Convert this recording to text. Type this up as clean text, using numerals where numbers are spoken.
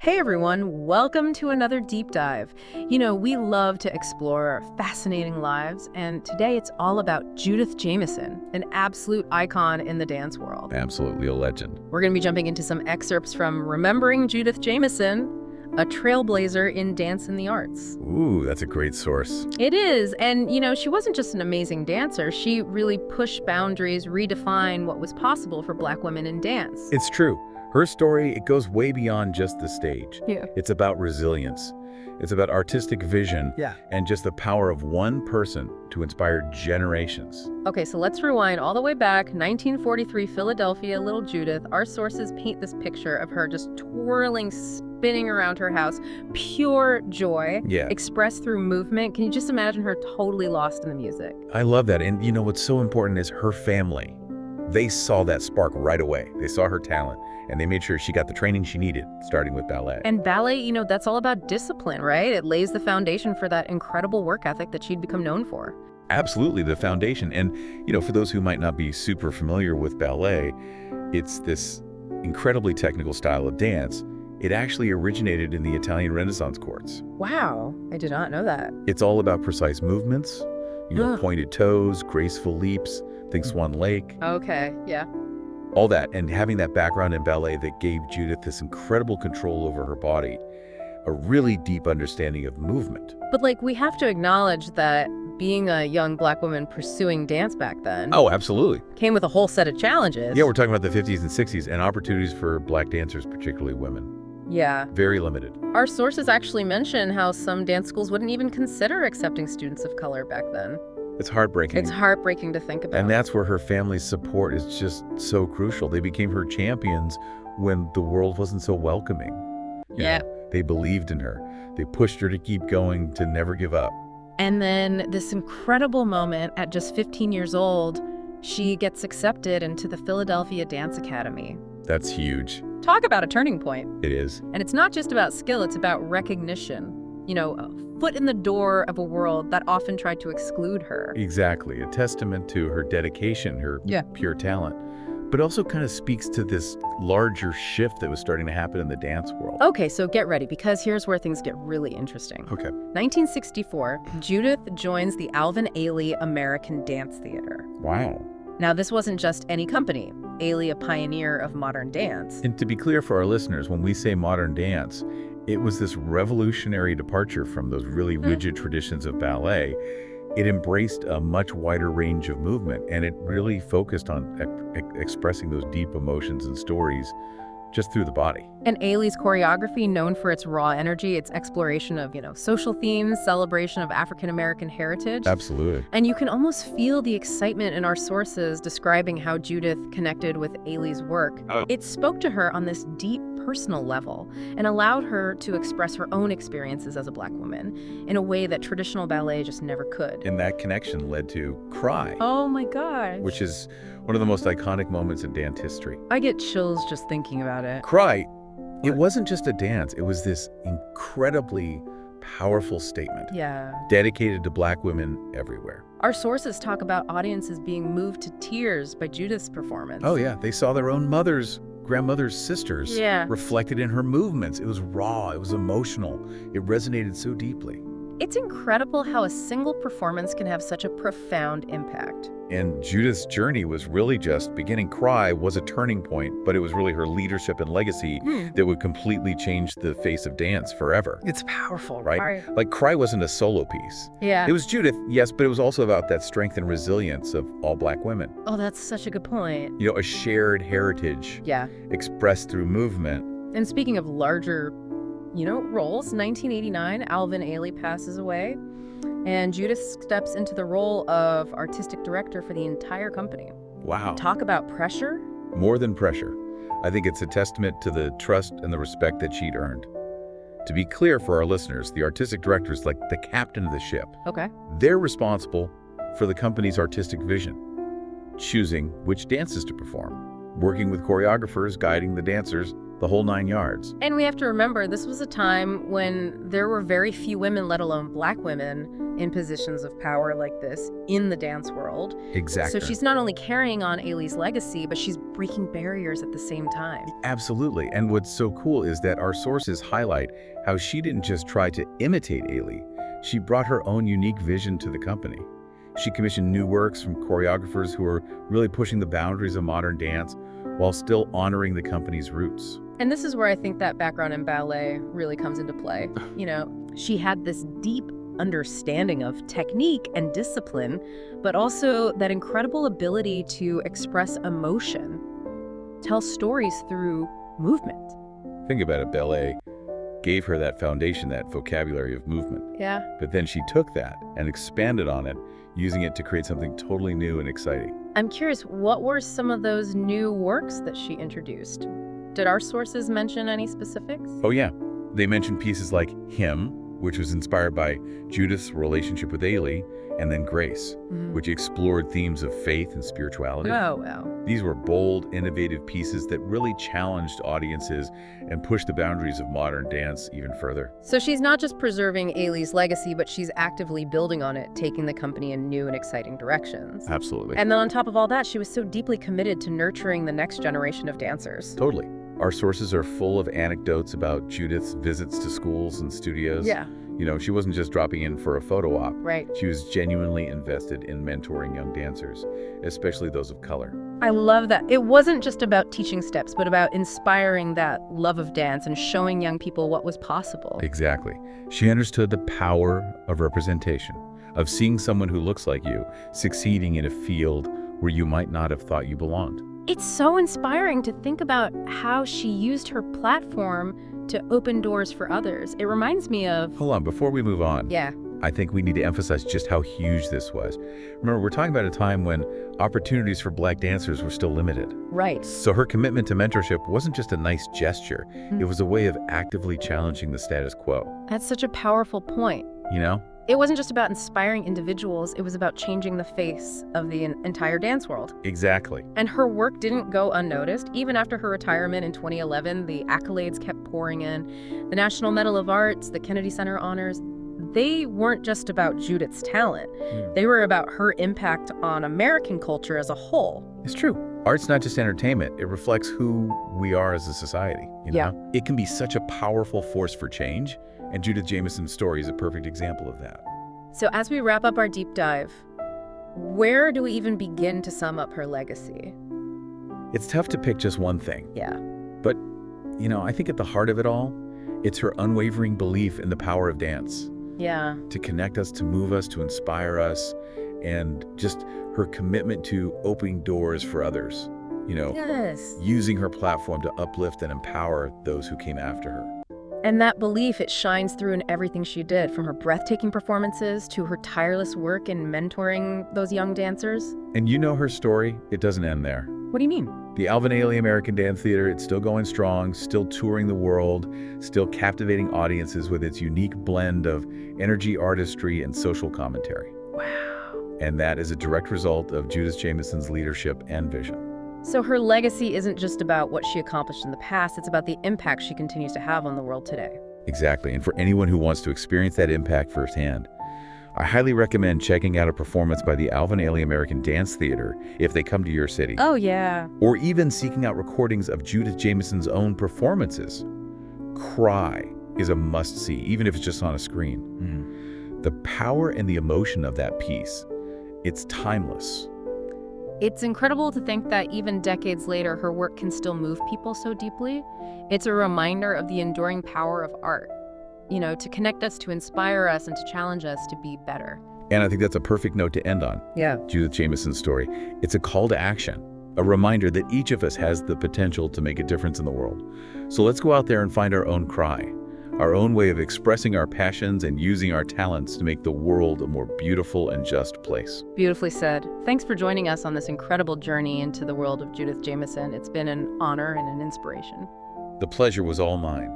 Hey everyone, welcome to another deep dive. We love to explore fascinating lives, and today it's all about Judith Jamison, an absolute icon in the dance world. Absolutely a legend. We're going to be jumping into some excerpts from Remembering Judith Jamison, a trailblazer in dance and the arts. Ooh, that's a great source. It is, and she wasn't just an amazing dancer, she really pushed boundaries, redefined what was possible for Black women in dance. It's true. Her story, it goes way beyond just the stage. Yeah. It's about resilience. It's about artistic vision. Yeah. And just the power of one person to inspire generations. Okay, so let's rewind all the way back, 1943, Philadelphia, little Judith. Our sources paint this picture of her just twirling, spinning around her house, pure joy, expressed through movement. Can you just imagine her totally lost in the music? I love that. And what's so important is her family. They saw that spark right away. They saw her talent, and they made sure she got the training she needed, starting with ballet. And ballet, that's all about discipline, right? It lays the foundation for that incredible work ethic that she'd become known for. Absolutely, the foundation. And, for those who might not be super familiar with ballet, it's this incredibly technical style of dance. It actually originated in the Italian Renaissance courts. Wow, I did not know that. It's all about precise movements, pointed toes, graceful leaps, think Swan Lake. Okay, yeah. All that, and having that background in ballet that gave Judith this incredible control over her body, a really deep understanding of movement. But we have to acknowledge that being a young Black woman pursuing dance back then Oh, absolutely. came with a whole set of challenges. Yeah, we're talking about the 50s and 60s, and opportunities for Black dancers, particularly women. Yeah. Very limited. Our sources actually mention how some dance schools wouldn't even consider accepting students of color back then. It's heartbreaking. It's heartbreaking to think about. And that's where her family's support is just so crucial. They became her champions when the world wasn't so welcoming. Yeah. They believed in her. They pushed her to keep going, to never give up. And then this incredible moment at just 15 years old, she gets accepted into the Philadelphia Dance Academy. That's huge. Talk about a turning point. It is. And it's not just about skill, it's about recognition. A foot in the door of a world that often tried to exclude her. Exactly. A testament to her dedication, her pure talent. But also kind of speaks to this larger shift that was starting to happen in the dance world. Okay, so get ready, because here's where things get really interesting. Okay. 1964, Judith joins the Alvin Ailey American Dance Theater. Wow. Now, this wasn't just any company. Ailey, a pioneer of modern dance. And to be clear for our listeners, when we say modern dance, it was this revolutionary departure from those really rigid traditions of ballet. It embraced a much wider range of movement, and it really focused on expressing those deep emotions and stories just through the body. And Ailey's choreography, known for its raw energy, its exploration of, social themes, celebration of African-American heritage. Absolutely. And you can almost feel the excitement in our sources describing how Judith connected with Ailey's work. Oh. It spoke to her on this deep personal level and allowed her to express her own experiences as a Black woman in a way that traditional ballet just never could. And that connection led to Cry. Oh my gosh. Which is one of the most iconic moments in dance history. I get chills just thinking about it. Cry, it wasn't just a dance. It was this incredibly powerful statement. Yeah. Dedicated to Black women everywhere. Our sources talk about audiences being moved to tears by Judith's performance. Oh yeah, they saw their own grandmother's sisters reflected in her movements. It was raw, it was emotional, it resonated so deeply. It's incredible how a single performance can have such a profound impact. And Judith's journey was really just beginning. Cry was a turning point, but it was really her leadership and legacy that would completely change the face of dance forever. It's powerful, right? Like Cry wasn't a solo piece. Yeah. It was Judith, yes, but it was also about that strength and resilience of all Black women. Oh, that's such a good point. A shared heritage expressed through movement. And speaking of larger, roles, 1989, Alvin Ailey passes away, and Judith steps into the role of artistic director for the entire company. Wow. Talk about pressure. More than pressure. I think it's a testament to the trust and the respect that she'd earned. To be clear for our listeners, the artistic director is like the captain of the ship. Okay. They're responsible for the company's artistic vision, choosing which dances to perform, working with choreographers, guiding the dancers, the whole 9 yards. And we have to remember, this was a time when there were very few women, let alone Black women, in positions of power like this in the dance world. Exactly. So she's not only carrying on Ailey's legacy, but she's breaking barriers at the same time. Absolutely. And what's so cool is that our sources highlight how she didn't just try to imitate Ailey. She brought her own unique vision to the company. She commissioned new works from choreographers who were really pushing the boundaries of modern dance while still honoring the company's roots. And this is where I think that background in ballet really comes into play. You know, she had this deep understanding of technique and discipline, but also that incredible ability to express emotion, tell stories through movement. Think about it, ballet gave her that foundation, that vocabulary of movement. Yeah. But then she took that and expanded on it, using it to create something totally new and exciting. I'm curious, what were some of those new works that she introduced? Did our sources mention any specifics? Oh yeah, they mentioned pieces like Him, which was inspired by Judith's relationship with Ailey, and then Grace, which explored themes of faith and spirituality. Oh, wow. These were bold, innovative pieces that really challenged audiences and pushed the boundaries of modern dance even further. So she's not just preserving Ailey's legacy, but she's actively building on it, taking the company in new and exciting directions. Absolutely. And then on top of all that, she was so deeply committed to nurturing the next generation of dancers. Totally. Our sources are full of anecdotes about Judith's visits to schools and studios. Yeah. You know, she wasn't just dropping in for a photo op. Right. She was genuinely invested in mentoring young dancers, especially those of color. I love that. It wasn't just about teaching steps, but about inspiring that love of dance and showing young people what was possible. Exactly. She understood the power of representation, of seeing someone who looks like you succeeding in a field where you might not have thought you belonged. It's so inspiring to think about how she used her platform to open doors for others. It reminds me of... Hold on, before we move on. Yeah. I think we need to emphasize just how huge this was. Remember, we're talking about a time when opportunities for Black dancers were still limited. Right. So her commitment to mentorship wasn't just a nice gesture. It was a way of actively challenging the status quo. That's such a powerful point. You know? It wasn't just about inspiring individuals, it was about changing the face of the entire dance world. Exactly. And her work didn't go unnoticed. Even after her retirement in 2011, the accolades kept pouring in. The National Medal of Arts, the Kennedy Center honors, they weren't just about Judith's talent. They were about her impact on American culture as a whole. It's true. Art's not just entertainment. It reflects who we are as a society. You know? Yeah. It can be such a powerful force for change. And Judith Jamison's story is a perfect example of that. So as we wrap up our deep dive, where do we even begin to sum up her legacy? It's tough to pick just one thing. Yeah. But, you know, I think at the heart of it all, it's her unwavering belief in the power of dance. Yeah. To connect us, to move us, to inspire us, and just her commitment to opening doors for others. You know, Yes. using her platform to uplift and empower those who came after her. And that belief, it shines through in everything she did, from her breathtaking performances to her tireless work in mentoring those young dancers. And you know her story, it doesn't end there. What do you mean? The Alvin Ailey American Dance Theater, it's still going strong, still touring the world, still captivating audiences with its unique blend of energy, artistry, and social commentary. Wow. And that is a direct result of Judith Jamison's leadership and vision. So her legacy isn't just about what she accomplished in the past, it's about the impact she continues to have on the world today. Exactly, and for anyone who wants to experience that impact firsthand, I highly recommend checking out a performance by the Alvin Ailey American Dance Theater if they come to your city. Oh, yeah. Or even seeking out recordings of Judith Jamison's own performances. Cry is a must-see, even if it's just on a screen. The power and the emotion of that piece, it's timeless. It's incredible to think that even decades later, her work can still move people so deeply. It's a reminder of the enduring power of art, you know, to connect us, to inspire us, and to challenge us to be better. And I think that's a perfect note to end on. Yeah. Judith Jamison's story. It's a call to action, a reminder that each of us has the potential to make a difference in the world. So let's go out there and find our own cry, our own way of expressing our passions and using our talents to make the world a more beautiful and just place. Beautifully said. Thanks for joining us on this incredible journey into the world of Judith Jamison. It's been an honor and an inspiration. The pleasure was all mine.